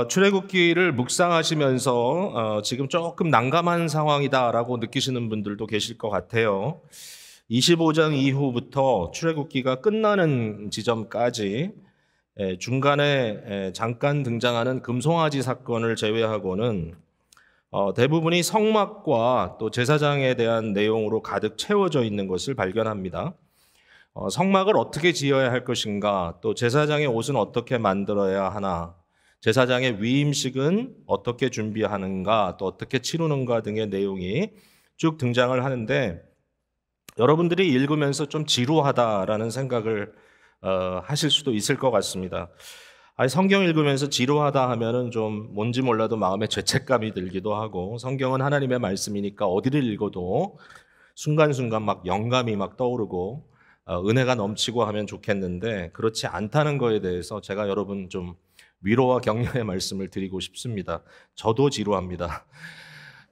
출애굽기를 묵상하시면서 지금 조금 난감한 상황이다라고 느끼시는 분들도 계실 것 같아요. 25장 이후부터 출애굽기가 끝나는 지점까지 중간에 잠깐 등장하는 금송아지 사건을 제외하고는 대부분이 성막과 또 제사장에 대한 내용으로 가득 채워져 있는 것을 발견합니다. 성막을 어떻게 지어야 할 것인가, 또 제사장의 옷은 어떻게 만들어야 하나, 제사장의 위임식은 어떻게 준비하는가, 또 어떻게 치르는가 등의 내용이 쭉 등장을 하는데, 여러분들이 읽으면서 좀 지루하다라는 생각을 하실 수도 있을 것 같습니다. 아니, 성경 읽으면서 지루하다 하면은 좀 뭔지 몰라도 마음에 죄책감이 들기도 하고, 성경은 하나님의 말씀이니까 어디를 읽어도 순간순간 막 영감이 막 떠오르고 은혜가 넘치고 하면 좋겠는데, 그렇지 않다는 거에 대해서 제가 여러분 좀 위로와 격려의 말씀을 드리고 싶습니다. 저도 지루합니다.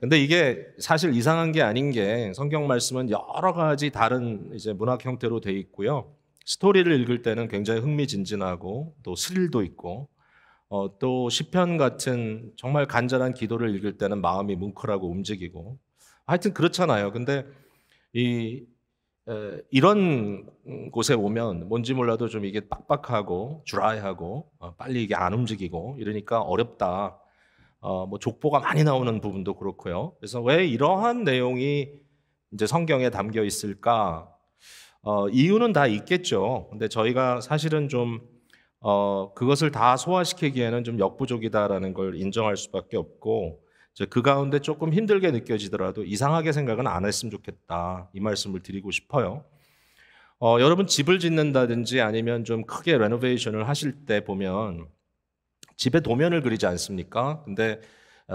근데 이게 사실 이상한 게 아닌 게, 성경 말씀은 여러 가지 다른 이제 문학 형태로 돼 있고요. 스토리를 읽을 때는 굉장히 흥미진진하고 또 스릴도 있고, 또 시편 같은 정말 간절한 기도를 읽을 때는 마음이 뭉클하고 움직이고, 하여튼 그렇잖아요. 근데 이런 곳에 오면 뭔지 몰라도 좀 이게 빡빡하고 드라이하고 빨리 이게 안 움직이고 이러니까 어렵다. 뭐 족보가 많이 나오는 부분도 그렇고요. 그래서 왜 이러한 내용이 이제 성경에 담겨 있을까? 이유는 다 있겠죠. 근데 저희가 사실은 좀 그것을 다 소화시키기에는 좀 역부족이다라는 걸 인정할 수밖에 없고, 이제 그 가운데 조금 힘들게 느껴지더라도 이상하게 생각은 안 했으면 좋겠다, 이 말씀을 드리고 싶어요. 여러분 집을 짓는다든지 아니면 좀 크게 레노베이션을 하실 때 보면 집에 도면을 그리지 않습니까? 근데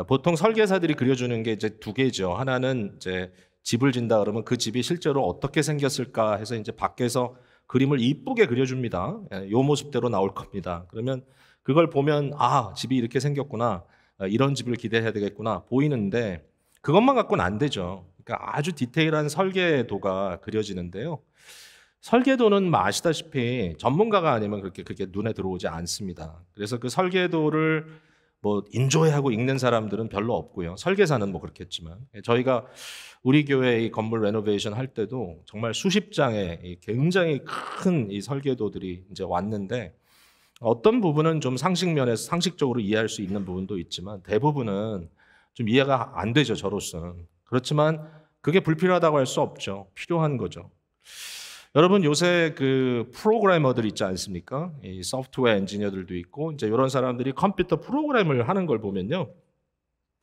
보통 설계사들이 그려주는 게 이제 두 개죠. 하나는 이제 집을 짓다 그러면 그 집이 실제로 어떻게 생겼을까 해서 이제 밖에서 그림을 이쁘게 그려줍니다. 요 모습대로 나올 겁니다. 그러면 그걸 보면 아, 집이 이렇게 생겼구나. 이런 집을 기대해야 되겠구나 보이는데, 그것만 갖고는 안 되죠. 그러니까 아주 디테일한 설계도가 그려지는데요. 설계도는 뭐 아시다시피 전문가가 아니면 그렇게 눈에 들어오지 않습니다. 그래서 그 설계도를 뭐 인조해하고 읽는 사람들은 별로 없고요. 설계사는 뭐 그렇겠지만, 저희가 우리 교회 이 건물 레노베이션 할 때도 정말 수십 장의 이 굉장히 큰 이 설계도들이 이제 왔는데, 어떤 부분은 좀 상식면에서 상식적으로 이해할 수 있는 부분도 있지만 대부분은 좀 이해가 안 되죠, 저로서는. 그렇지만 그게 불필요하다고 할 수 없죠. 필요한 거죠. 여러분 요새 그 프로그래머들 있지 않습니까? 이 소프트웨어 엔지니어들도 있고, 이제 이런 사람들이 컴퓨터 프로그램을 하는 걸 보면요,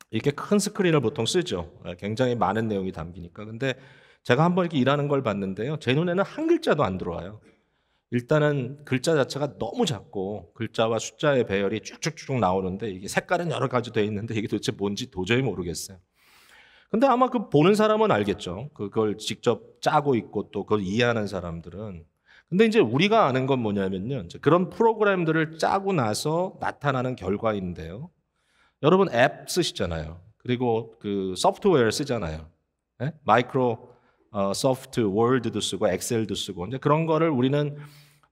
이렇게 큰 스크린을 보통 쓰죠. 굉장히 많은 내용이 담기니까. 근데 제가 한번 이렇게 일하는 걸 봤는데요, 제 눈에는 한 글자도 안 들어와요. 일단은 글자 자체가 너무 작고 글자와 숫자의 배열이 쭉쭉쭉 나오는데, 이게 색깔은 여러 가지 되어 있는데 이게 도대체 뭔지 도저히 모르겠어요. 근데 아마 그 보는 사람은 알겠죠. 그걸 직접 짜고 있고 또 그걸 이해하는 사람들은. 근데 이제 우리가 아는 건 뭐냐면요, 이제 그런 프로그램들을 짜고 나서 나타나는 결과인데요. 여러분 앱 쓰시잖아요. 그리고 그 소프트웨어 쓰잖아요. 예? 마이크로 소프트 월드도 쓰고 엑셀도 쓰고, 이제 그런 거를 우리는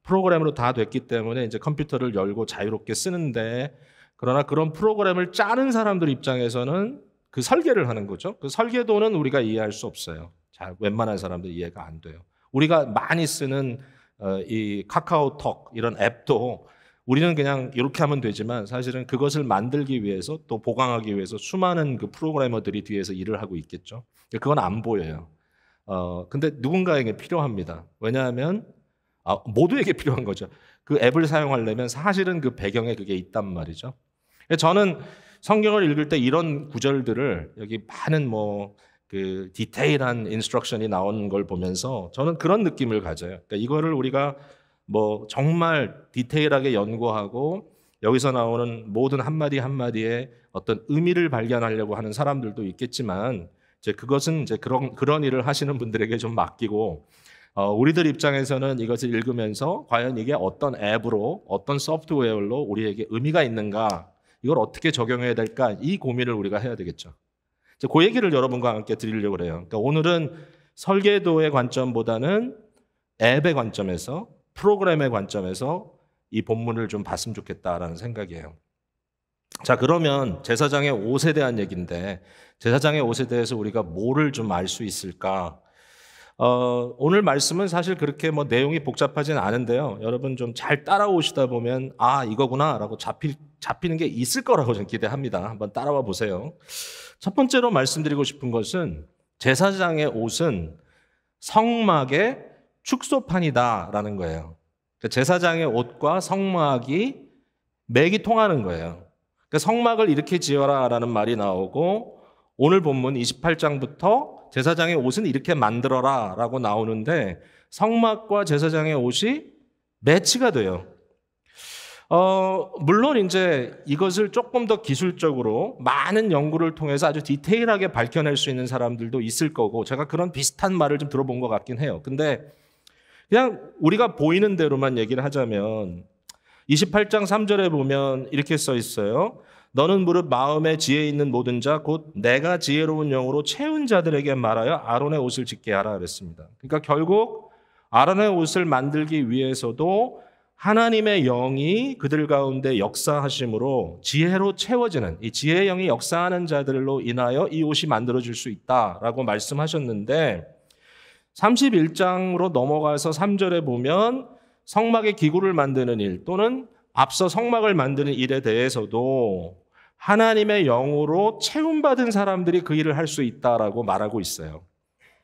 프로그램으로 다 됐기 때문에 이제 컴퓨터를 열고 자유롭게 쓰는데, 그러나 그런 프로그램을 짜는 사람들 입장에서는 그 설계를 하는 거죠. 그 설계도는 우리가 이해할 수 없어요. 잘 웬만한 사람들 이해가 안 돼요. 우리가 많이 쓰는 이 카카오톡 이런 앱도 우리는 그냥 이렇게 하면 되지만, 사실은 그것을 만들기 위해서 또 보강하기 위해서 수많은 그 프로그래머들이 뒤에서 일을 하고 있겠죠. 그건 안 보여요. 근데 누군가에게 필요합니다. 왜냐하면 모두에게 필요한 거죠. 그 앱을 사용하려면 사실은 그 배경에 그게 있단 말이죠. 저는 성경을 읽을 때 이런 구절들을, 여기 많은 뭐 그 디테일한 인스트럭션이 나오는 걸 보면서 저는 그런 느낌을 가져요. 그러니까 이거를 우리가 뭐 정말 디테일하게 연구하고 여기서 나오는 모든 한마디 한마디에 어떤 의미를 발견하려고 하는 사람들도 있겠지만, 이제 그것은 이제 그런 일을 하시는 분들에게 좀 맡기고, 우리들 입장에서는 이것을 읽으면서 과연 이게 어떤 앱으로 어떤 소프트웨어로 우리에게 의미가 있는가, 이걸 어떻게 적용해야 될까, 이 고민을 우리가 해야 되겠죠. 그 얘기를 여러분과 함께 드리려고 그래요. 그러니까 오늘은 설계도의 관점보다는 앱의 관점에서, 프로그램의 관점에서 이 본문을 좀 봤으면 좋겠다라는 생각이에요. 자, 그러면 제사장의 옷에 대한 얘기인데 제사장의 옷에 대해서 우리가 뭐를 좀 알 수 있을까? 오늘 말씀은 사실 그렇게 뭐 내용이 복잡하진 않은데요. 여러분 좀 잘 따라오시다 보면 아, 이거구나라고 잡히는 게 있을 거라고 저는 기대합니다. 한번 따라와 보세요. 첫 번째로 말씀드리고 싶은 것은 제사장의 옷은 성막의 축소판이다라는 거예요. 그러니까 제사장의 옷과 성막이 맥이 통하는 거예요. 그러니까 성막을 이렇게 지어라라는 말이 나오고 오늘 본문 28장부터 제사장의 옷은 이렇게 만들어라라고 나오는데 성막과 제사장의 옷이 매치가 돼요. 물론 이제 이것을 조금 더 기술적으로 많은 연구를 통해서 아주 디테일하게 밝혀낼 수 있는 사람들도 있을 거고 제가 그런 비슷한 말을 좀 들어본 것 같긴 해요. 근데 그냥 우리가 보이는 대로만 얘기를 하자면 28장 3절에 보면 이렇게 써 있어요. 너는 무릇 마음에 지혜 있는 모든 자 곧 내가 지혜로운 영으로 채운 자들에게 말하여 아론의 옷을 짓게 하라 그랬습니다. 그러니까 결국 아론의 옷을 만들기 위해서도 하나님의 영이 그들 가운데 역사하심으로 지혜로 채워지는 이 지혜의 영이 역사하는 자들로 인하여 이 옷이 만들어질 수 있다라고 말씀하셨는데 31장으로 넘어가서 3절에 보면 성막의 기구를 만드는 일 또는 앞서 성막을 만드는 일에 대해서도 하나님의 영으로 채움받은 사람들이 그 일을 할 수 있다라고 말하고 있어요.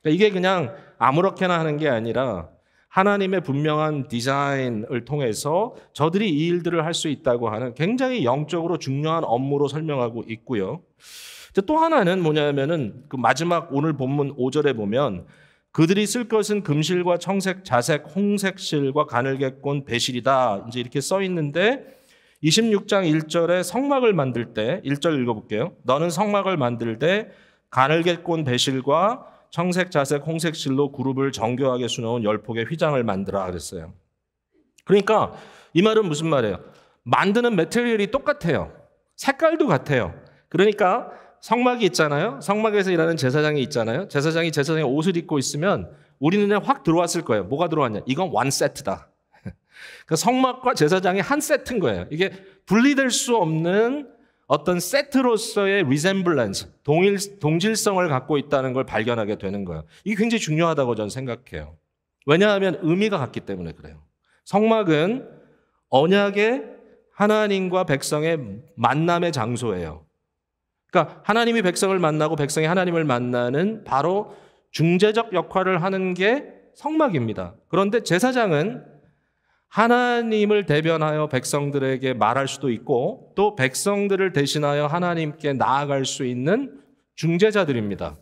그러니까 이게 그냥 아무렇게나 하는 게 아니라 하나님의 분명한 디자인을 통해서 저들이 이 일들을 할 수 있다고 하는 굉장히 영적으로 중요한 업무로 설명하고 있고요. 또 하나는 뭐냐면은 그 마지막 오늘 본문 5절에 보면 그들이 쓸 것은 금실과 청색, 자색, 홍색 실과 가늘게꼰 배실이다. 이제 이렇게 써 있는데 26장 1절에 성막을 만들 때 1절 읽어볼게요. 너는 성막을 만들 때 가늘게꼰 배실과 청색, 자색, 홍색 실로 그룹을 정교하게 수놓은 10폭의 휘장을 만들어 그랬어요. 그러니까 이 말은 무슨 말이에요? 만드는 매테리얼이 똑같아요. 색깔도 같아요. 그러니까 성막이 있잖아요. 성막에서 일하는 제사장이 있잖아요. 제사장이 제사장의 옷을 입고 있으면 우리 눈에 확 들어왔을 거예요. 뭐가 들어왔냐? 이건 원 세트다. 그러니까 성막과 제사장이 한 세트인 거예요. 이게 분리될 수 없는 어떤 세트로서의 resemblance, 동질성을 갖고 있다는 걸 발견하게 되는 거예요. 이게 굉장히 중요하다고 저는 생각해요. 왜냐하면 의미가 같기 때문에 그래요. 성막은 언약의 하나님과 백성의 만남의 장소예요. 그러니까 하나님이 백성을 만나고 백성이 하나님을 만나는 바로 중재적 역할을 하는 게 성막입니다. 그런데 제사장은 하나님을 대변하여 백성들에게 말할 수도 있고 또 백성들을 대신하여 하나님께 나아갈 수 있는 중재자들입니다.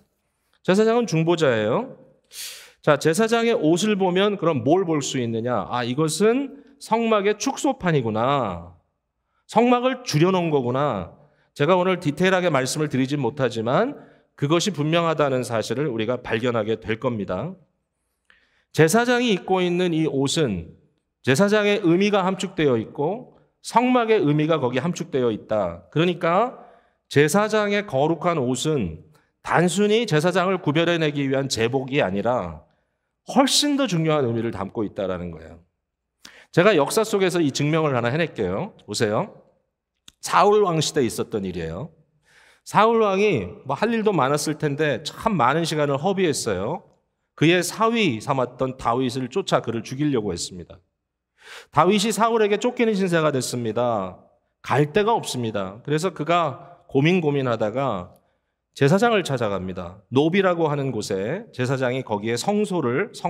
제사장은 중보자예요. 자, 제사장의 옷을 보면 그럼 뭘 볼 수 있느냐? 아, 이것은 성막의 축소판이구나. 성막을 줄여놓은 거구나. 제가 오늘 디테일하게 말씀을 드리진 못하지만 그것이 분명하다는 사실을 우리가 발견하게 될 겁니다. 제사장이 입고 있는 이 옷은 제사장의 의미가 함축되어 있고 성막의 의미가 거기에 함축되어 있다. 그러니까 제사장의 거룩한 옷은 단순히 제사장을 구별해내기 위한 제복이 아니라 훨씬 더 중요한 의미를 담고 있다는 거예요. 제가 역사 속에서 이 증명을 하나 해낼게요. 보세요. 사울 왕 시대에 있었던 일이에요. 사울 왕이 뭐 할 일도 많았을 텐데 참 많은 시간을 허비했어요. 그의 사위 삼았던 다윗을 쫓아 그를 죽이려고 했습니다. 다윗이 사울에게 쫓기는 신세가 됐습니다. 갈 데가 없습니다. 그래서 그가 고민하다가 제사장을 찾아갑니다. 노비라고 하는 곳에 제사장이 거기에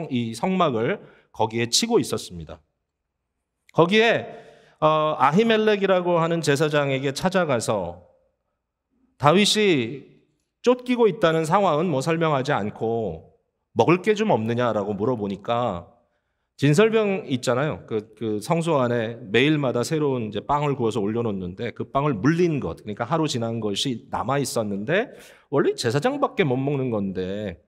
이 성막을 거기에 치고 있었습니다. 거기에 아히멜렉이라고 하는 제사장에게 찾아가서 다윗이 쫓기고 있다는 상황은 뭐 설명하지 않고 먹을 게 좀 없느냐라고 물어보니까 진설병 있잖아요. 그 성소 안에 매일마다 새로운 이제 빵을 구워서 올려놓는데 그 빵을 물린 것, 그러니까 하루 지난 것이 남아 있었는데 원래 제사장밖에 못 먹는 건데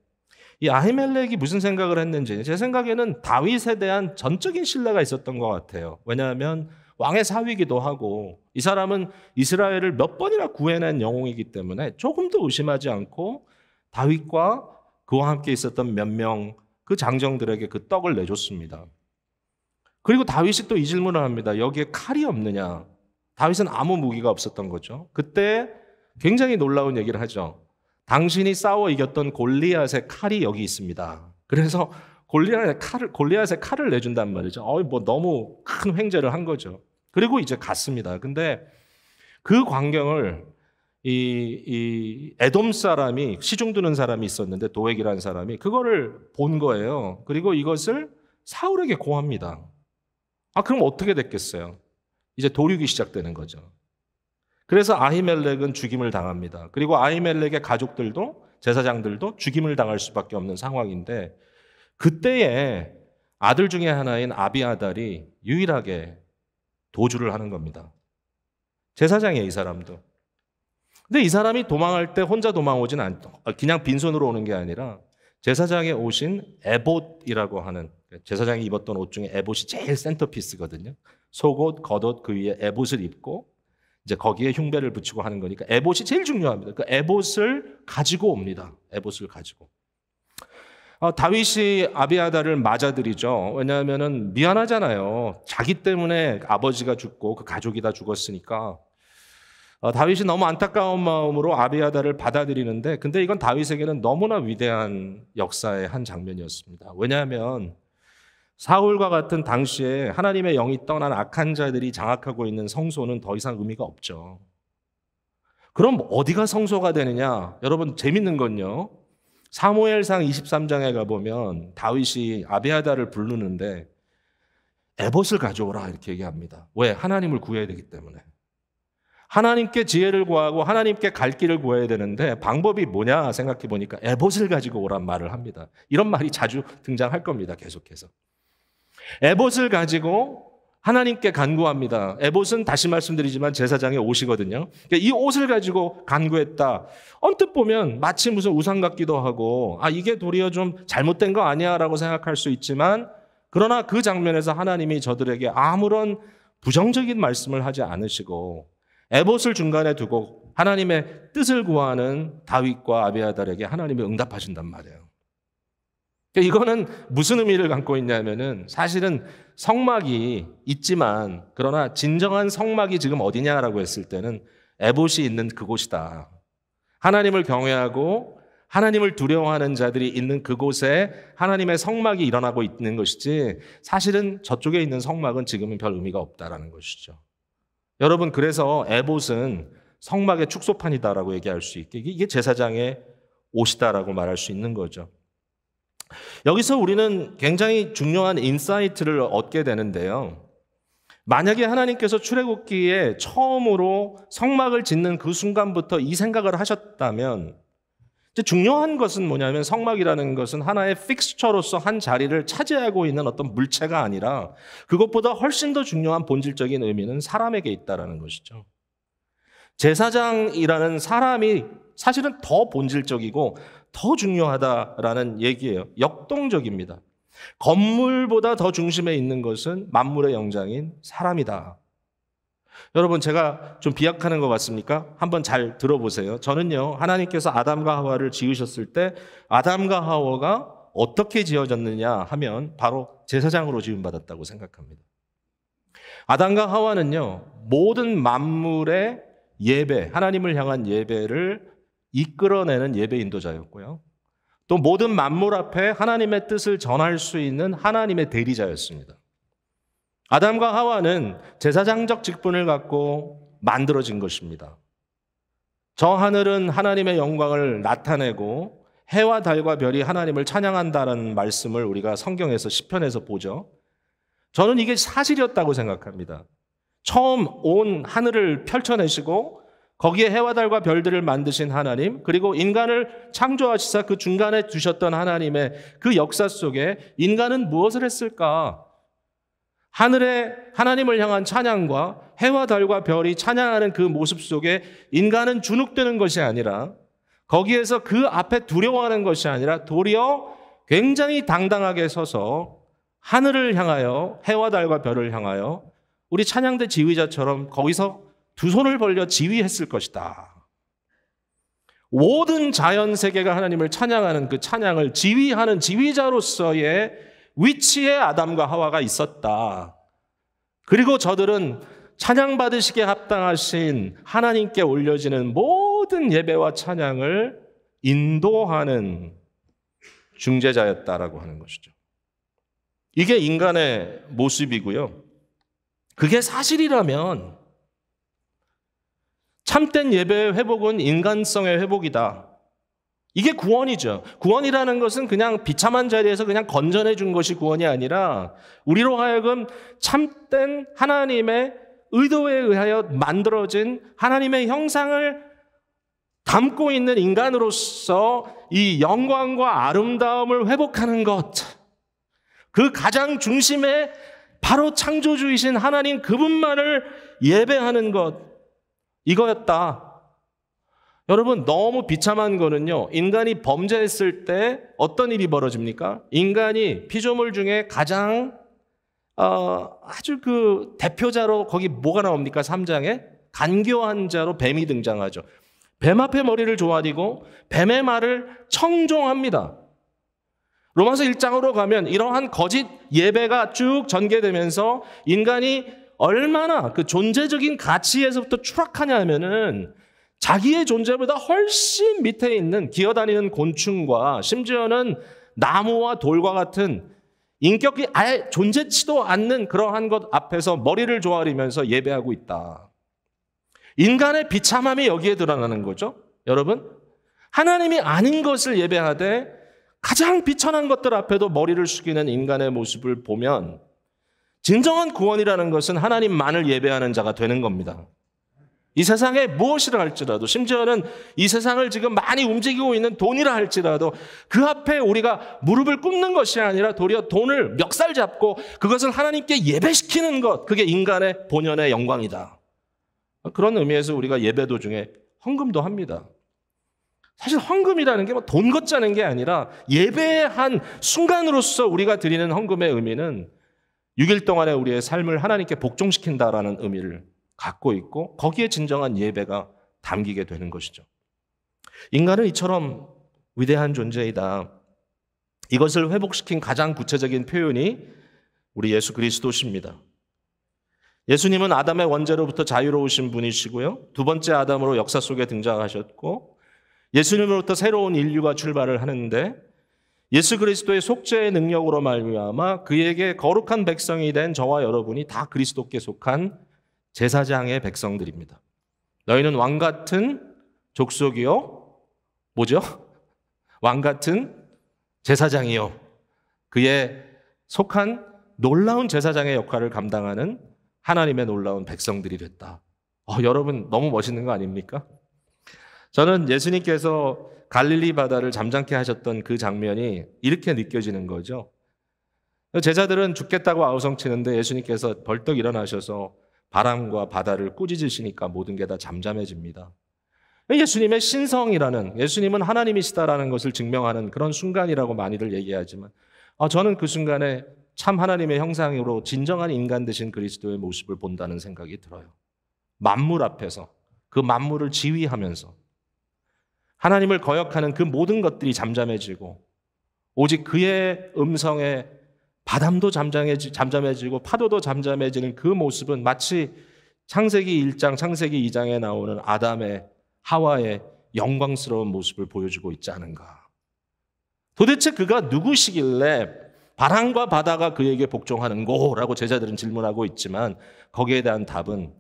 이 아히멜렉이 무슨 생각을 했는지 제 생각에는 다윗에 대한 전적인 신뢰가 있었던 것 같아요. 왜냐하면 왕의 사위이기도 하고 이 사람은 이스라엘을 몇 번이나 구해낸 영웅이기 때문에 조금도 의심하지 않고 다윗과 그와 함께 있었던 몇 명 그 장정들에게 그 떡을 내줬습니다. 그리고 다윗이 또 이 질문을 합니다. 여기에 칼이 없느냐? 다윗은 아무 무기가 없었던 거죠. 그때 굉장히 놀라운 얘기를 하죠. 당신이 싸워 이겼던 골리앗의 칼이 여기 있습니다. 그래서 골리앗의 칼을 내준단 말이죠. 뭐 너무 큰 횡재를 한 거죠. 그리고 이제 갔습니다. 근데 그 광경을 이 에돔 사람이, 시중 두는 사람이 있었는데, 도액이라는 사람이 그거를 본 거예요. 그리고 이것을 사울에게 고합니다. 그럼 어떻게 됐겠어요? 이제 도륙이 시작되는 거죠. 그래서 아히멜렉은 죽임을 당합니다. 그리고 아히멜렉의 가족들도, 제사장들도 죽임을 당할 수밖에 없는 상황인데, 그때에 아들 중에 하나인 아비아달이 유일하게 도주를 하는 겁니다. 제사장이에요, 이 사람도. 근데 이 사람이 도망할 때 혼자 도망오진 그냥 빈손으로 오는 게 아니라 제사장에 오신 에봇이라고 하는, 제사장이 입었던 옷 중에 에봇이 제일 센터피스거든요. 속옷, 겉옷, 그 위에 에봇을 입고 이제 거기에 흉배를 붙이고 하는 거니까 에봇이 제일 중요합니다. 그 에봇을 가지고 옵니다. 에봇을 가지고. 다윗이 아비아달을 맞아들이죠. 왜냐하면은 미안하잖아요. 자기 때문에 아버지가 죽고 그 가족이 다 죽었으니까. 다윗이 너무 안타까운 마음으로 아비아달을 받아들이는데, 근데 이건 다윗에게는 너무나 위대한 역사의 한 장면이었습니다. 왜냐하면 사울과 같은 당시에 하나님의 영이 떠난 악한 자들이 장악하고 있는 성소는 더 이상 의미가 없죠. 그럼 어디가 성소가 되느냐? 여러분, 재밌는 건요, 사무엘상 23장에 가보면 다윗이 아비아달을 부르는데 에봇을 가져오라 이렇게 얘기합니다. 왜? 하나님을 구해야 되기 때문에. 하나님께 지혜를 구하고 하나님께 갈 길을 구해야 되는데 방법이 뭐냐 생각해 보니까 에봇을 가지고 오란 말을 합니다. 이런 말이 자주 등장할 겁니다. 계속해서. 에봇을 가지고 하나님께 간구합니다. 에봇은 다시 말씀드리지만 제사장의 옷이거든요. 이 옷을 가지고 간구했다. 언뜻 보면 마치 무슨 우상 같기도 하고, 이게 도리어 좀 잘못된 거 아니야 라고 생각할 수 있지만, 그러나 그 장면에서 하나님이 저들에게 아무런 부정적인 말씀을 하지 않으시고 에봇을 중간에 두고 하나님의 뜻을 구하는 다윗과 아비아달에게 하나님이 응답하신단 말이에요. 이거는 무슨 의미를 갖고 있냐면은, 사실은 성막이 있지만, 그러나 진정한 성막이 지금 어디냐라고 했을 때는 에봇이 있는 그곳이다. 하나님을 경외하고 하나님을 두려워하는 자들이 있는 그곳에 하나님의 성막이 일어나고 있는 것이지, 사실은 저쪽에 있는 성막은 지금은 별 의미가 없다라는 것이죠. 여러분, 그래서 에봇은 성막의 축소판이다라고 얘기할 수 있게, 이게 제사장의 옷이다라고 말할 수 있는 거죠. 여기서 우리는 굉장히 중요한 인사이트를 얻게 되는데요. 만약에 하나님께서 출애굽기에 처음으로 성막을 짓는 그 순간부터 이 생각을 하셨다면, 이제 중요한 것은 뭐냐면, 성막이라는 것은 하나의 픽스처로서 한 자리를 차지하고 있는 어떤 물체가 아니라 그것보다 훨씬 더 중요한 본질적인 의미는 사람에게 있다라는 것이죠. 제사장이라는 사람이 사실은 더 본질적이고 더 중요하다라는 얘기예요. 역동적입니다. 건물보다 더 중심에 있는 것은 만물의 영장인 사람이다. 여러분, 제가 좀 비약하는 것 같습니까? 한번 잘 들어보세요. 저는요, 하나님께서 아담과 하와를 지으셨을 때 아담과 하와가 어떻게 지어졌느냐 하면 바로 제사장으로 지음받았다고 생각합니다. 아담과 하와는요, 모든 만물의 예배, 하나님을 향한 예배를 이끌어내는 예배 인도자였고요. 또 모든 만물 앞에 하나님의 뜻을 전할 수 있는 하나님의 대리자였습니다. 아담과 하와는 제사장적 직분을 갖고 만들어진 것입니다. 저 하늘은 하나님의 영광을 나타내고 해와 달과 별이 하나님을 찬양한다는 말씀을 우리가 성경에서 시편에서 보죠. 저는 이게 사실이었다고 생각합니다. 처음 온 하늘을 펼쳐내시고 거기에 해와 달과 별들을 만드신 하나님, 그리고 인간을 창조하시사 그 중간에 두셨던 하나님의 그 역사 속에 인간은 무엇을 했을까? 하늘에 하나님을 향한 찬양과 해와 달과 별이 찬양하는 그 모습 속에 인간은 주눅드는 것이 아니라, 거기에서 그 앞에 두려워하는 것이 아니라 도리어 굉장히 당당하게 서서 하늘을 향하여, 해와 달과 별을 향하여 우리 찬양대 지휘자처럼 거기서 두 손을 벌려 지휘했을 것이다. 모든 자연 세계가 하나님을 찬양하는 그 찬양을 지휘하는 지휘자로서의 위치에 아담과 하와가 있었다. 그리고 저들은 찬양받으시기에 합당하신 하나님께 올려지는 모든 예배와 찬양을 인도하는 중재자였다라고 하는 것이죠. 이게 인간의 모습이고요. 그게 사실이라면 참된 예배의 회복은 인간성의 회복이다. 이게 구원이죠. 구원이라는 것은 그냥 비참한 자리에서 그냥 건져내 준 것이 구원이 아니라 우리로 하여금 참된 하나님의 의도에 의하여 만들어진 하나님의 형상을 담고 있는 인간으로서 이 영광과 아름다움을 회복하는 것. 그 가장 중심에 바로 창조주이신 하나님 그분만을 예배하는 것. 이거였다. 여러분, 너무 비참한 거는요, 인간이 범죄했을 때 어떤 일이 벌어집니까? 인간이 피조물 중에 가장 아주 그 대표자로 거기 뭐가 나옵니까? 3장에 간교한 자로 뱀이 등장하죠. 뱀 앞에 머리를 조아리고 뱀의 말을 청종합니다. 로마서 1장으로 가면 이러한 거짓 예배가 쭉 전개되면서 인간이 얼마나 그 존재적인 가치에서부터 추락하냐 하면은 자기의 존재보다 훨씬 밑에 있는 기어다니는 곤충과 심지어는 나무와 돌과 같은 인격이 아예 존재치도 않는 그러한 것 앞에서 머리를 조아리면서 예배하고 있다. 인간의 비참함이 여기에 드러나는 거죠. 여러분, 하나님이 아닌 것을 예배하되 가장 비천한 것들 앞에도 머리를 숙이는 인간의 모습을 보면 진정한 구원이라는 것은 하나님만을 예배하는 자가 되는 겁니다. 이 세상에 무엇이라 할지라도, 심지어는 이 세상을 지금 많이 움직이고 있는 돈이라 할지라도 그 앞에 우리가 무릎을 꿇는 것이 아니라 도리어 돈을 멱살 잡고 그것을 하나님께 예배시키는 것, 그게 인간의 본연의 영광이다. 그런 의미에서 우리가 예배 도중에 헌금도 합니다. 사실 헌금이라는 게 뭐 돈 걷자는 게 아니라 예배의 한 순간으로서 우리가 드리는 헌금의 의미는 6일 동안의 우리의 삶을 하나님께 복종시킨다라는 의미를 갖고 있고 거기에 진정한 예배가 담기게 되는 것이죠. 인간은 이처럼 위대한 존재이다. 이것을 회복시킨 가장 구체적인 표현이 우리 예수 그리스도십니다. 예수님은 아담의 원죄로부터 자유로우신 분이시고요. 두 번째 아담으로 역사 속에 등장하셨고 예수님으로부터 새로운 인류가 출발을 하는데 예수 그리스도의 속죄의 능력으로 말미암아 그에게 거룩한 백성이 된 저와 여러분이 다 그리스도께 속한 제사장의 백성들입니다. 너희는 왕 같은 족속이요. 뭐죠? 왕 같은 제사장이요. 그에 속한 놀라운 제사장의 역할을 감당하는 하나님의 놀라운 백성들이 됐다. 여러분 너무 멋있는 거 아닙니까? 저는 예수님께서 갈릴리 바다를 잠잠케 하셨던 그 장면이 이렇게 느껴지는 거죠. 제자들은 죽겠다고 아우성치는데 예수님께서 벌떡 일어나셔서 바람과 바다를 꾸짖으시니까 모든 게 다 잠잠해집니다. 예수님의 신성이라는, 예수님은 하나님이시다라는 것을 증명하는 그런 순간이라고 많이들 얘기하지만 저는 그 순간에 참 하나님의 형상으로 진정한 인간 되신 그리스도의 모습을 본다는 생각이 들어요. 만물 앞에서 그 만물을 지휘하면서 하나님을 거역하는 그 모든 것들이 잠잠해지고 오직 그의 음성에 바람도 잠잠해지고 파도도 잠잠해지는 그 모습은 마치 창세기 1장, 창세기 2장에 나오는 아담의 하와의 영광스러운 모습을 보여주고 있지 않은가. 도대체 그가 누구시길래 바람과 바다가 그에게 복종하는고라고 제자들은 질문하고 있지만 거기에 대한 답은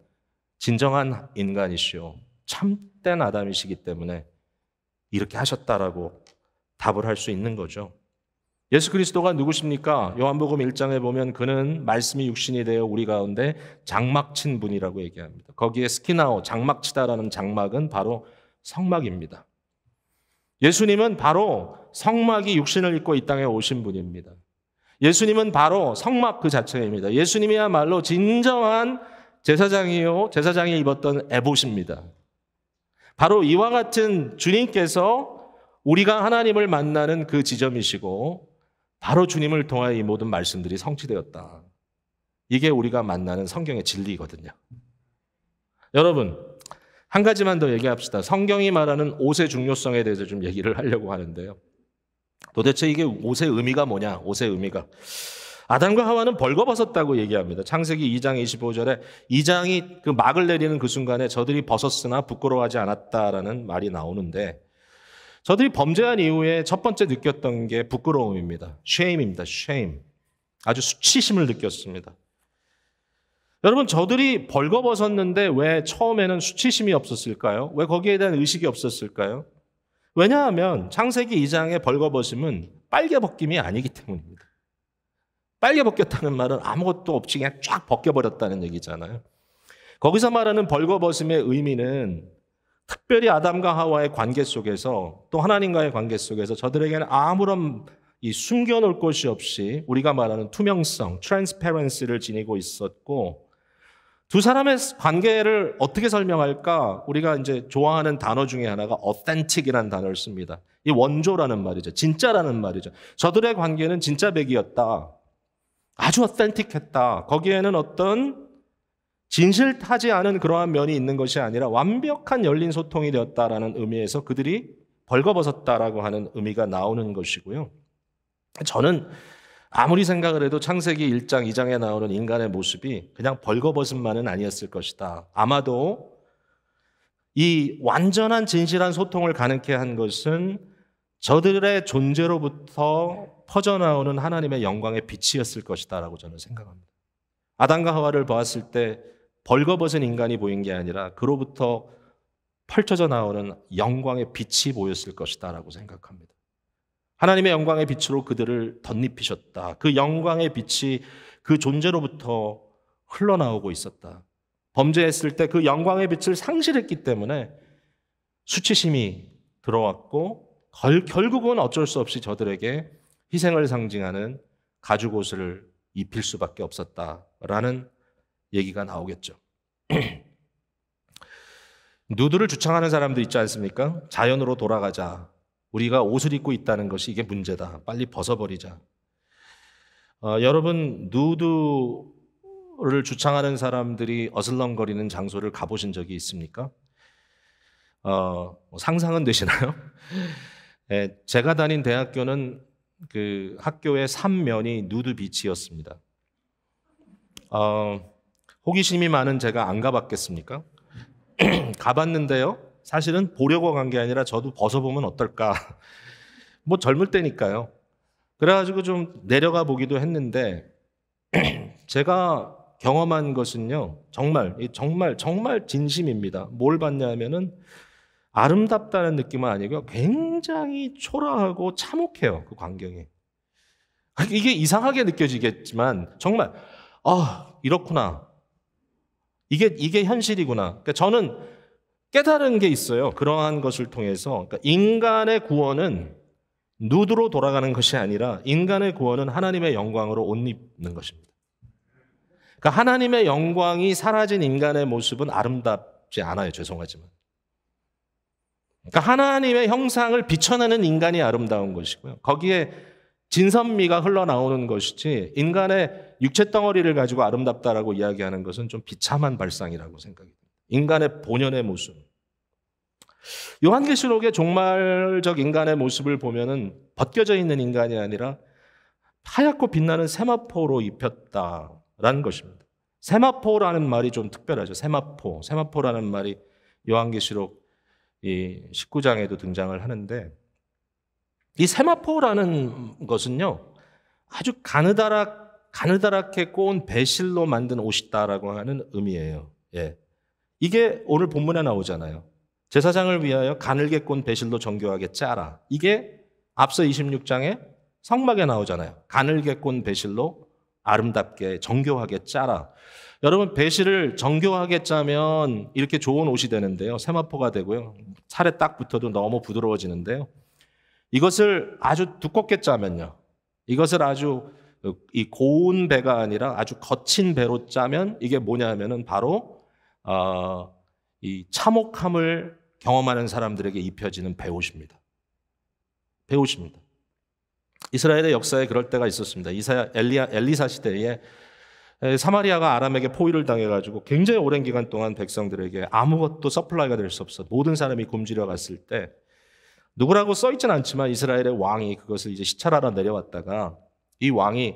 진정한 인간이시오. 참된 아담이시기 때문에 이렇게 하셨다라고 답을 할 수 있는 거죠. 예수 그리스도가 누구십니까? 요한복음 1장에 보면 그는 말씀이 육신이 되어 우리 가운데 장막친 분이라고 얘기합니다. 거기에 스키나오, 장막치다라는 장막은 바로 성막입니다. 예수님은 바로 성막이 육신을 입고 이 땅에 오신 분입니다. 예수님은 바로 성막 그 자체입니다. 예수님이야말로 진정한 제사장이요, 제사장이 입었던 에봇입니다. 바로 이와 같은 주님께서 우리가 하나님을 만나는 그 지점이시고 바로 주님을 통하여 이 모든 말씀들이 성취되었다. 이게 우리가 만나는 성경의 진리거든요. 여러분, 한 가지만 더 얘기합시다. 성경이 말하는 옷의 중요성에 대해서 좀 얘기를 하려고 하는데요. 도대체 이게 옷의 의미가 뭐냐? 옷의 의미가. 아담과 하와는 벌거벗었다고 얘기합니다. 창세기 2장 25절에 2장이 그 막을 내리는 그 순간에 저들이 벗었으나 부끄러워하지 않았다라는 말이 나오는데 저들이 범죄한 이후에 첫 번째 느꼈던 게 부끄러움입니다. shame입니다. shame. 아주 수치심을 느꼈습니다. 여러분, 저들이 벌거벗었는데 왜 처음에는 수치심이 없었을까요? 왜 거기에 대한 의식이 없었을까요? 왜냐하면 창세기 2장의 벌거벗음은 빨개 벗김이 아니기 때문입니다. 빨개 벗겼다는 말은 아무것도 없이 그냥 쫙 벗겨버렸다는 얘기잖아요. 거기서 말하는 벌거벗음의 의미는 특별히 아담과 하와의 관계 속에서 또 하나님과의 관계 속에서 저들에게는 아무런 이 숨겨놓을 것이 없이 우리가 말하는 투명성, transparency를 지니고 있었고 두 사람의 관계를 어떻게 설명할까? 우리가 이제 좋아하는 단어 중에 하나가 authentic이라는 단어를 씁니다. 이 원조라는 말이죠. 진짜라는 말이죠. 저들의 관계는 진짜 백이었다. 아주 authentic했다. 거기에는 어떤 진실타지 않은 그러한 면이 있는 것이 아니라 완벽한 열린 소통이 되었다라는 의미에서 그들이 벌거벗었다라고 하는 의미가 나오는 것이고요. 저는 아무리 생각을 해도 창세기 1장, 2장에 나오는 인간의 모습이 그냥 벌거벗음만은 아니었을 것이다. 아마도 이 완전한 진실한 소통을 가능케 한 것은 저들의 존재로부터 퍼져나오는 하나님의 영광의 빛이었을 것이다라고 저는 생각합니다. 아담과 하와를 보았을 때 벌거벗은 인간이 보인 게 아니라 그로부터 펼쳐져 나오는 영광의 빛이 보였을 것이다라고 생각합니다. 하나님의 영광의 빛으로 그들을 덧입히셨다. 그 영광의 빛이 그 존재로부터 흘러나오고 있었다. 범죄했을 때 그 영광의 빛을 상실했기 때문에 수치심이 들어왔고 결국은 어쩔 수 없이 저들에게 희생을 상징하는 가죽옷을 입힐 수밖에 없었다라는 얘기가 나오겠죠. 누드를 주창하는 사람도 있지 않습니까? 자연으로 돌아가자. 우리가 옷을 입고 있다는 것이 이게 문제다. 빨리 벗어버리자. 여러분, 누드를 주창하는 사람들이 어슬렁거리는 장소를 가보신 적이 있습니까? 상상은 되시나요? 네, 제가 다닌 대학교는 그 학교의 3면이 누드 비치였습니다. 호기심이 많은 제가 안 가봤겠습니까? 가봤는데요. 사실은 보려고 간 게 아니라 저도 벗어보면 어떨까. 뭐 젊을 때니까요. 그래가지고 좀 내려가 보기도 했는데 제가 경험한 것은요. 정말 진심입니다. 뭘 봤냐면은 아름답다는 느낌은 아니고요. 굉장히 초라하고 참혹해요. 그 광경이. 이게 이상하게 느껴지겠지만 정말 이렇구나. 이게 현실이구나. 그러니까 저는 깨달은 게 있어요. 그러한 것을 통해서. 그러니까 인간의 구원은 누드로 돌아가는 것이 아니라 인간의 구원은 하나님의 영광으로 옷 입는 것입니다. 그러니까 하나님의 영광이 사라진 인간의 모습은 아름답지 않아요. 죄송하지만. 그러니까 하나님의 형상을 비춰내는 인간이 아름다운 것이고요. 거기에 진선미가 흘러나오는 것이지 인간의 육체 덩어리를 가지고 아름답다라고 이야기하는 것은 좀 비참한 발상이라고 생각이 듭니다. 인간의 본연의 모습. 요한계시록의 종말적 인간의 모습을 보면은 벗겨져 있는 인간이 아니라 하얗고 빛나는 세마포로 입혔다라는 것입니다. 세마포라는 말이 좀 특별하죠. 세마포라는 말이 요한계시록 이 19장에도 등장을 하는데 이 세마포라는 것은요 아주 가느다랗게 꼬은 배실로 만든 옷이다라고 하는 의미예요. 예. 이게 오늘 본문에 나오잖아요. 제사장을 위하여 가늘게 꼰 배실로 정교하게 짜라. 이게 앞서 26장에 성막에 나오잖아요. 가늘게 꼰 배실로 아름답게 정교하게 짜라. 여러분, 배실을 정교하게 짜면 이렇게 좋은 옷이 되는데요. 세마포가 되고요. 살에 딱 붙어도 너무 부드러워지는데요. 이것을 아주 두껍게 짜면요. 이것을 아주 이 고운 배가 아니라 아주 거친 배로 짜면 이게 뭐냐면은 바로 이 참혹함을 경험하는 사람들에게 입혀지는 배옷입니다. 배옷입니다. 이스라엘의 역사에 그럴 때가 있었습니다. 엘리사 시대에 사마리아가 아람에게 포위를 당해가지고 굉장히 오랜 기간 동안 백성들에게 아무것도 서플라이가 될 수 없어. 모든 사람이 굶주려 갔을 때 누구라고 써있진 않지만 이스라엘의 왕이 그것을 이제 시찰하러 내려왔다가 이 왕이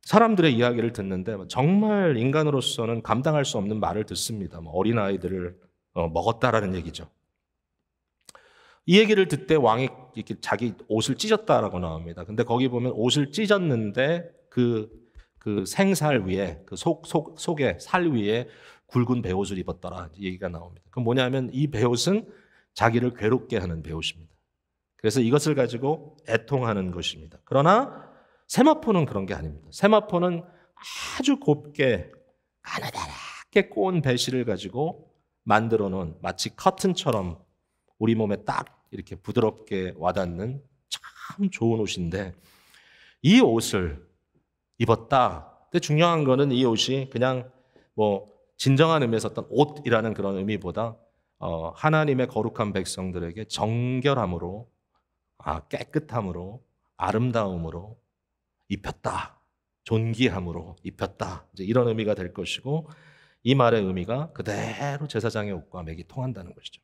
사람들의 이야기를 듣는데 정말 인간으로서는 감당할 수 없는 말을 듣습니다. 어린아이들을 먹었다라는 얘기죠. 이 얘기를 듣때 왕이 이렇게 자기 옷을 찢었다라고 나옵니다. 근데 거기 보면 옷을 찢었는데 그 생살 위에, 속에 살 위에 굵은 베옷을 입었더라 얘기가 나옵니다. 그럼 뭐냐면 이 베옷은 자기를 괴롭게 하는 베옷입니다. 그래서 이것을 가지고 애통하는 것입니다. 그러나 세마포는 그런 게 아닙니다. 세마포는 아주 곱게 가느다랗게 꼬은 배실을 가지고 만들어 놓은 마치 커튼처럼 우리 몸에 딱 이렇게 부드럽게 와닿는 참 좋은 옷인데 이 옷을 입었다. 근데 중요한 거는 이 옷이 그냥 진정한 의미에서 어떤 옷이라는 그런 의미보다 하나님의 거룩한 백성들에게 정결함으로, 깨끗함으로, 아름다움으로 입혔다. 존귀함으로 입혔다. 이제 이런 의미가 될 것이고 이 말의 의미가 그대로 제사장의 옷과 맥이 통한다는 것이죠.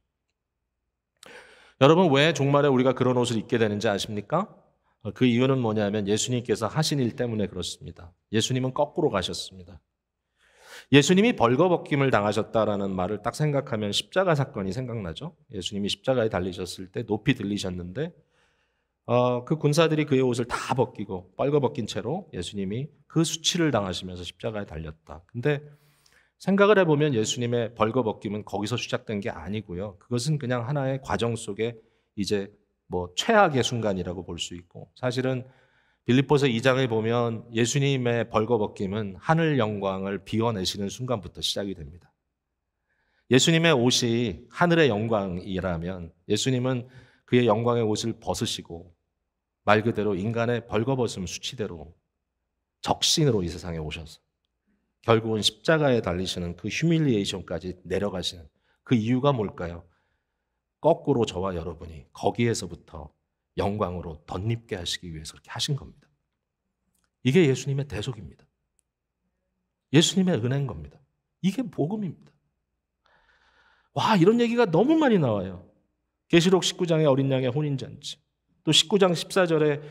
여러분, 왜 종말에 우리가 그런 옷을 입게 되는지 아십니까? 그 이유는 뭐냐면 예수님께서 하신 일 때문에 그렇습니다. 예수님은 거꾸로 가셨습니다. 예수님이 벌거벗김을 당하셨다라는 말을 딱 생각하면 십자가 사건이 생각나죠. 예수님이 십자가에 달리셨을 때 높이 들리셨는데 그 군사들이 그의 옷을 다 벗기고 벌거벗긴 채로 예수님이 그 수치를 당하시면서 십자가에 달렸다. 근데 생각을 해보면 예수님의 벌거벗김은 거기서 시작된 게 아니고요. 그것은 그냥 하나의 과정 속에 이제 최악의 순간이라고 볼 수 있고, 사실은 빌립보서 2장에 보면 예수님의 벌거벗김은 하늘 영광을 비워내시는 순간부터 시작이 됩니다. 예수님의 옷이 하늘의 영광이라면 예수님은 그의 영광의 옷을 벗으시고 말 그대로 인간의 벌거벗음 수치대로 적신으로 이 세상에 오셔서 결국은 십자가에 달리시는 그 휴밀리에이션까지 내려가시는 그 이유가 뭘까요? 거꾸로 저와 여러분이 거기에서부터 영광으로 덧입게 하시기 위해서 그렇게 하신 겁니다. 이게 예수님의 대속입니다. 예수님의 은혜인 겁니다. 이게 복음입니다. 이런 얘기가 너무 많이 나와요. 계시록 19장의 어린 양의 혼인잔치, 또 19장 14절에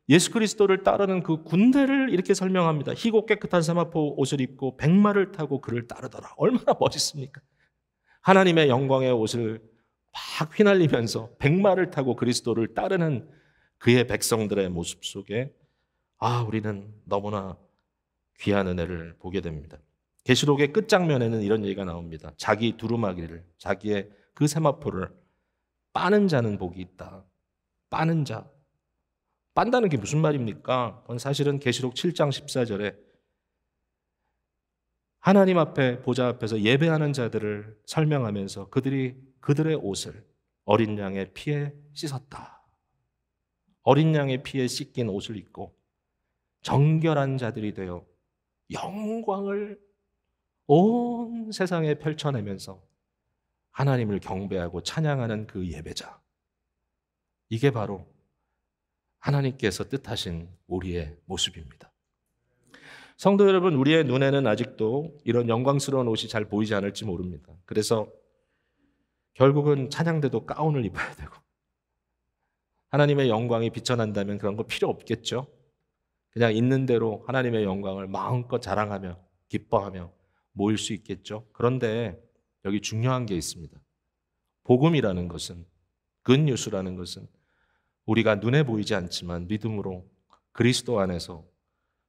예수 그리스도를 따르는 그 군대를 이렇게 설명합니다. 희고 깨끗한 세마포 옷을 입고 백마를 타고 그를 따르더라. 얼마나 멋있습니까? 하나님의 영광의 옷을 막 휘날리면서 백마를 타고 그리스도를 따르는 그의 백성들의 모습 속에 우리는 너무나 귀한 은혜를 보게 됩니다. 계시록의 끝장면에는 이런 얘기가 나옵니다. 자기 두루마기를, 자기의 그 세마포를 빠는 자는 복이 있다. 빠는 자. 빤다는 게 무슨 말입니까? 그건 사실은 계시록 7장 14절에 하나님 앞에 보좌 앞에서 예배하는 자들을 설명하면서 그들의 옷을 어린 양의 피에 씻었다. 어린 양의 피에 씻긴 옷을 입고 정결한 자들이 되어 영광을 온 세상에 펼쳐내면서 하나님을 경배하고 찬양하는 그 예배자. 이게 바로 하나님께서 뜻하신 우리의 모습입니다. 성도 여러분, 우리의 눈에는 아직도 이런 영광스러운 옷이 잘 보이지 않을지 모릅니다. 그래서 결국은 찬양대도 가운을 입어야 되고 하나님의 영광이 비춰난다면 그런 거 필요 없겠죠. 그냥 있는 대로 하나님의 영광을 마음껏 자랑하며 기뻐하며 모일 수 있겠죠. 그런데 여기 중요한 게 있습니다. 복음이라는 것은, 굿뉴스라는 것은 우리가 눈에 보이지 않지만 믿음으로 그리스도 안에서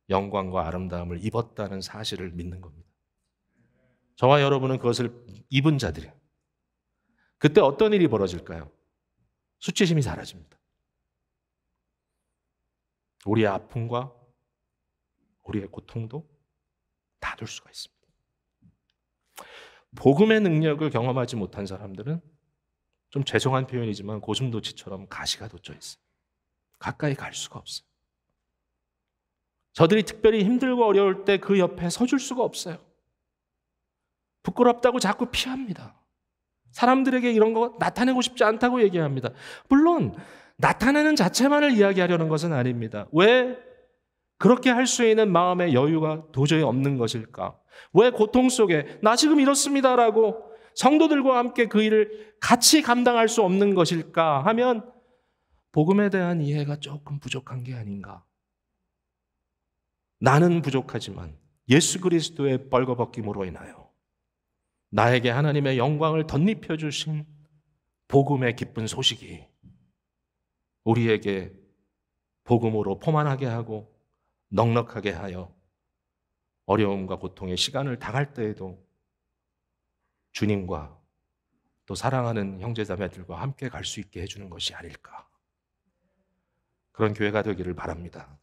영광과 아름다움을 입었다는 사실을 믿는 겁니다. 저와 여러분은 그것을 입은 자들이에요. 그때 어떤 일이 벌어질까요? 수치심이 사라집니다. 우리의 아픔과 우리의 고통도 다 둘 수가 있습니다. 복음의 능력을 경험하지 못한 사람들은 좀 죄송한 표현이지만 고슴도치처럼 가시가 돋쳐 있어요. 가까이 갈 수가 없어요. 저들이 특별히 힘들고 어려울 때 그 옆에 서줄 수가 없어요. 부끄럽다고 자꾸 피합니다. 사람들에게 이런 거 나타내고 싶지 않다고 얘기합니다. 물론 나타내는 자체만을 이야기하려는 것은 아닙니다. 왜 그렇게 할 수 있는 마음의 여유가 도저히 없는 것일까? 왜 고통 속에 나 지금 이렇습니다라고 성도들과 함께 그 일을 같이 감당할 수 없는 것일까 하면 복음에 대한 이해가 조금 부족한 게 아닌가. 나는 부족하지만 예수 그리스도의 벌거벗김으로 인하여 나에게 하나님의 영광을 덧입혀 주신 복음의 기쁜 소식이 우리에게 복음으로 포만하게 하고 넉넉하게 하여 어려움과 고통의 시간을 당할 때에도 주님과 또 사랑하는 형제자매들과 함께 갈 수 있게 해주는 것이 아닐까. 그런 교회가 되기를 바랍니다.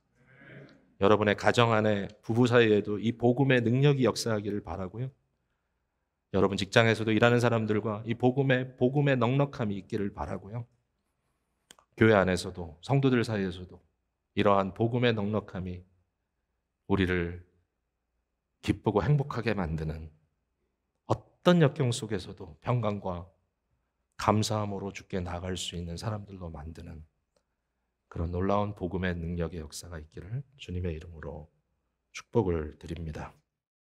여러분의 가정 안에 부부 사이에도 이 복음의 능력이 역사하기를 바라고요. 여러분 직장에서도 일하는 사람들과 이 복음의 넉넉함이 있기를 바라고요. 교회 안에서도 성도들 사이에서도 이러한 복음의 넉넉함이 우리를 기쁘고 행복하게 만드는 어떤 역경 속에서도 평강과 감사함으로 주께 나아갈 수 있는 사람들로 만드는 그런 놀라운 복음의 능력의 역사가 있기를 주님의 이름으로 축복을 드립니다.